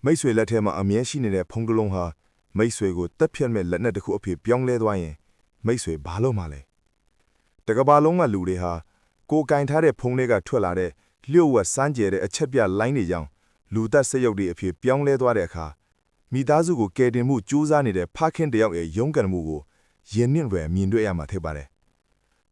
မိတ်ဆွေလက်ထဲမှာအမြဲရှိနေတဲ့ဖုံးကလုံးဟာမိတ်ဆွေကိုတက်ဖြတ်မဲ့လက်နဲ့တစ်ခုအဖြစ်ပြောင်းလဲသွားရင်မိတ်ဆွေဘာလို့မှလဲတကဘာလုံးကလူတွေဟာကိုကင်ထားတဲ့ဖုံးလေးကထွက်လာတဲ့လျှို့ဝှက်စမ်းကြဲတဲ့အချက်ပြလိုင်းတွေကြောင့်လူသက်စရုပ်တွေအဖြစ်ပြောင်းလဲသွားတဲ့အခါမိသားစုကိုကယ်တင်မှုကြိုးစားနေတဲ့ဖခင်တယောက်ရဲ့ရုန်းကန်မှုကိုယဉ်နှင့်ပဲမြင်တွေ့ရမှာဖြစ်ပါတယ်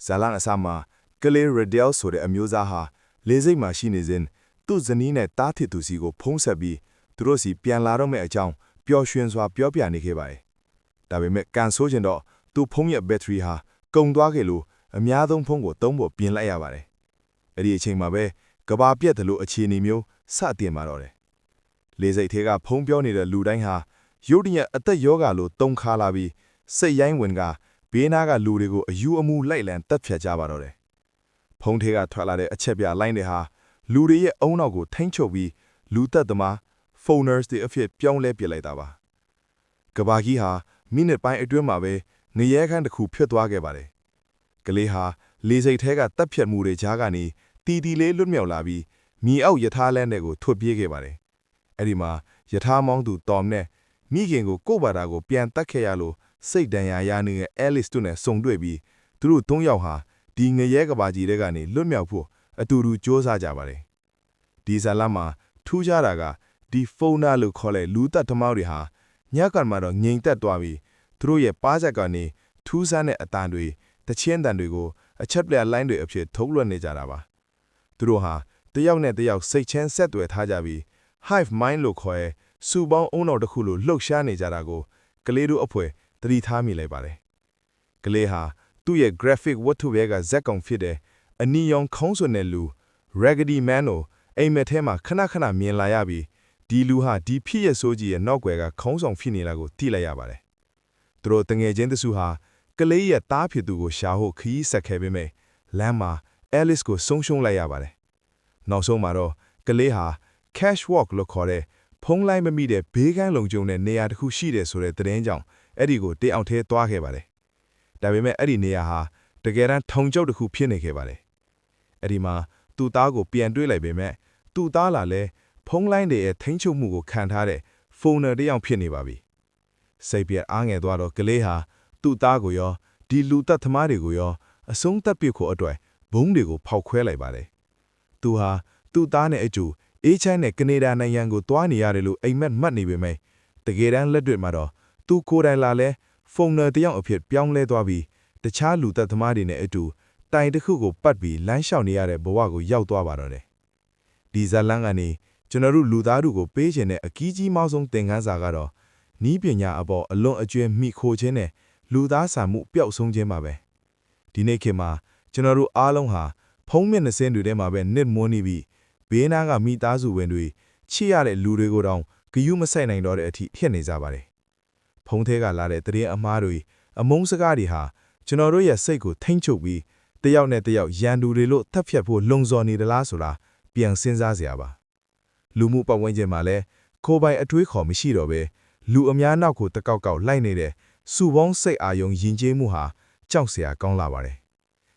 ဇာလန်အစမှာကလေးရဒဲလ်ဆိုတဲ့အမျိုးသားဟာလေးစိတ်မှာရှိနေစဉ်သူ့ဇနီးနဲ့တားထစ်သူစီကိုဖုံးဆက်ပြီးသူတို့စီပြန်လာတော့မယ့်အကြောင်းပျော်ရွှင်စွာပြောပြနေခဲ့ပါတယ်။ဒါပေမဲ့ကန်ဆိုးကျင်တော့သူ့ဖုံးရဲ့ဘက်ထရီဟာကုန်သွားခဲ့လို့အများဆုံးဖုံးကိုသုံးဖို့ပြင်လိုက်ရပါတယ်။အဲ့ဒီအချိန်မှာပဲကဘာပြက်တယ်လို့အခြေအနေမျိုးစတင်มาတော့တယ်။လေးစိတ်သေးကဖုံးပြောနေတဲ့လူတိုင်းဟာရုတ်တရက်အသက်ယောဂါလို့တုံခါလာပြီးစိတ်ရိုင်းဝင်ကဘေးနားကလူတွေကိုအယူအမူလိုက်လံတက်ဖြတ်ကြပါတော့တယ်။ဖုံးသေးကထွက်လာတဲ့အချက်ပြလိုင်းတွေဟာလူတွေရဲ့အုံနောက်ကိုထိမ့်ချုပ်ပြီးလူသက်သမားphoners တွေအဖြစ်ပြောင်းလဲပြလိုက်တာပါကဘာကြီးဟာမိနစ်ပိုင်းအတွင်းမှာပဲငရဲခန်းတစ်ခုဖြစ်သွားခဲ့ပါတယ်ကလေးဟာလေစိတ်ထဲကတက်ဖြတ်မှုတွေကြားကနေတီတီလေးလွတ်မြောက်လာပြီးမြေအောက်ယထာလန်းတွေကိုထွတ်ပြေးခဲ့ပါတယ်အဲ့ဒီမှာယထာမောင်းသူတော်နဲ့မိခင်ကိုကို့ဘာသာကိုပြန်တက်ခဲ့ရလို့စိတ်ဒဏ်ရာရနေတဲ့ Alice တို့နဲ့ဆုံတွေ့ပြီးသူတို့၃ယောက်ဟာဒီငရဲကဘာကြီးတွေကနေလွတ်မြောက်ဖို့အတူတူစ조사ကြပါတယ်ဒီဇာလမှာထူးခြားတာကဒီဖုန်းနာလို့ခေါ်တဲ့လူသက်သမားတွေဟာညကမှတော့ငြိမ်သက်သွားပြီးသူတို့ရဲ့ပါးချက်ကနေထူးဆန်းတဲ့အတန်တွေတချင်းတန်တွေကိုအချက်ပြလိုင်းတွေအဖြစ်ထုတ်လွှတ်နေကြတာပါသူတို့ဟာတယောက်နဲ့တယောက်စိတ်ချင်းဆက်သွယ်ထားကြပြီး hive mind လို့ခေါ်တဲ့စူပေါင်းအုံတော်တစ်ခုလိုလှုပ်ရှားနေကြတာကိုကလေးတို့အဖွဲသတိထားမိလိုက်ပါတယ်ကလေးဟာသူ့ရဲ့ graphic ဝတ္ထုရဲ့ကဇက်ကောင်ဖြစ်တဲ့အနီရောင်ခေါင်းစွန်တဲ့လူ Raggedy Man ကိုအိမ်မက်ထဲမှာခဏခဏမြင်လာရပြီးဒီလူဟာဒီဖြစ်ရဆိုးကြီးရဲ့နောက်ွယ်ကခေါင်းဆောင်ဖြစ်နေတာကိုသိလိုက်ရပါတယ်။သူတို့တငယ်ချင်းတစုဟာကလေးရဲ့တားဖြစ်သူကိုရှာဖို့ခရီးဆက်ခဲ့ပေမဲ့လမ်းမှာ Alice ကိုဆုံးရှုံးလိုက်ရပါတယ်။နောက်ဆုံးမှာတော့ကလေးဟာ cash walk လို့ခေါ်တဲ့ဖုံးလိုက်မမိတဲ့ဘေးကန်းလုံခြုံတဲ့နေရာတစ်ခုရှိတယ်ဆိုတဲ့သတင်းကြောင့်အဲ့ဒီကိုတေးအောင်ထဲသွားခဲ့ပါတယ်။ဒါပေမဲ့အဲ့ဒီနေရာဟာတကယ်တမ်းထုံကျုပ်တစ်ခုဖြစ်နေခဲ့ပါတယ်။အဲ့ဒီမှာသူ့သားကိုပြန်တွေ့လိုက်ပေမဲ့သူ့သားလာလဲဖုံးလိုင်းတွေရဲ့ထိန်းချုပ်မှုကိုခံထားတဲ့ဖုန်းနယ်တယောက်ဖြစ်နေပါပြီ။စိတ်ပြက်အားငယ်သွားတော့ကလေးဟာသူ့သားကိုရောဒီလူသက်သမားတွေကိုရောအဆုံးသတ်ပစ်ဖို့အတွက်ဘုံတွေကိုဖောက်ခွဲလိုက်ပါတယ်။သူဟာသူ့သားနဲ့အတူအေးချမ်းတဲ့ကနေဒါနိုင်ငံကိုတွားနေရတယ်လို့အိမ်မက်မှတ်နေပေမဲ့တကယ်တမ်းလက်တွေ့မှာတော့သူကိုယ်တိုင်လာလဲဖုန်းနယ်တယောက်အဖြစ်ပြောင်းလဲသွားပြီးတခြားလူသက်သမားတွေနဲ့အတူတိုင်တစ်ခုကိုပတ်ပြီးလမ်းလျှောက်နေရတဲ့ဘဝကိုရောက်သွားပါတော့တယ်။ဒီဇာလန်ကနေကျွန်တော်တို့လူသားတို့ကိုပေးခြင်းတဲ့အကြီးကြီးမောက်ဆုံးသင်ခန်းစာကတော့နီးပညာအပေါ်အလွန်အကျွမ်းမိခိုခြင်းနဲ့လူသားစာမှုပျောက်ဆုံးခြင်းပါပဲဒီနေ့ခေတ်မှာကျွန်တော်တို့အားလုံးဟာဖုံးမျက်နှာစင်းတွေထဲမှာပဲနစ်မွန်းနေပြီးဘေးနားကမိသားစုဝင်တွေချစ်ရတဲ့လူတွေကိုတောင်ဂယုမဆိုင်နိုင်တော့တဲ့အထိဖြစ်နေကြပါတယ်ဖုံးထဲကလာတဲ့တရင်အမားတွေအမုန်းစကားတွေဟာကျွန်တော်တို့ရဲ့စိတ်ကိုထိမ့်ချုပ်ပြီးတယောက်နဲ့တယောက်ရန်သူတွေလို့ထပ်ဖြတ်ဖို့လုံစော်နေသလားဆိုတာပြန်စဉ်းစားစရာပါလူမှုပတ်ဝန်းကျင်မှာလည်းကိုယ်ပိုင်အတွေးခေါ်မရှိတော့ပဲလူအများနောက်ကိုတကောက်ကောက်လိုက်နေတဲ့စူပေါင်းစိတ်အာယုံယဉ်ကျေးမှုဟာကြောက်စရာကောင်းလာပါတယ်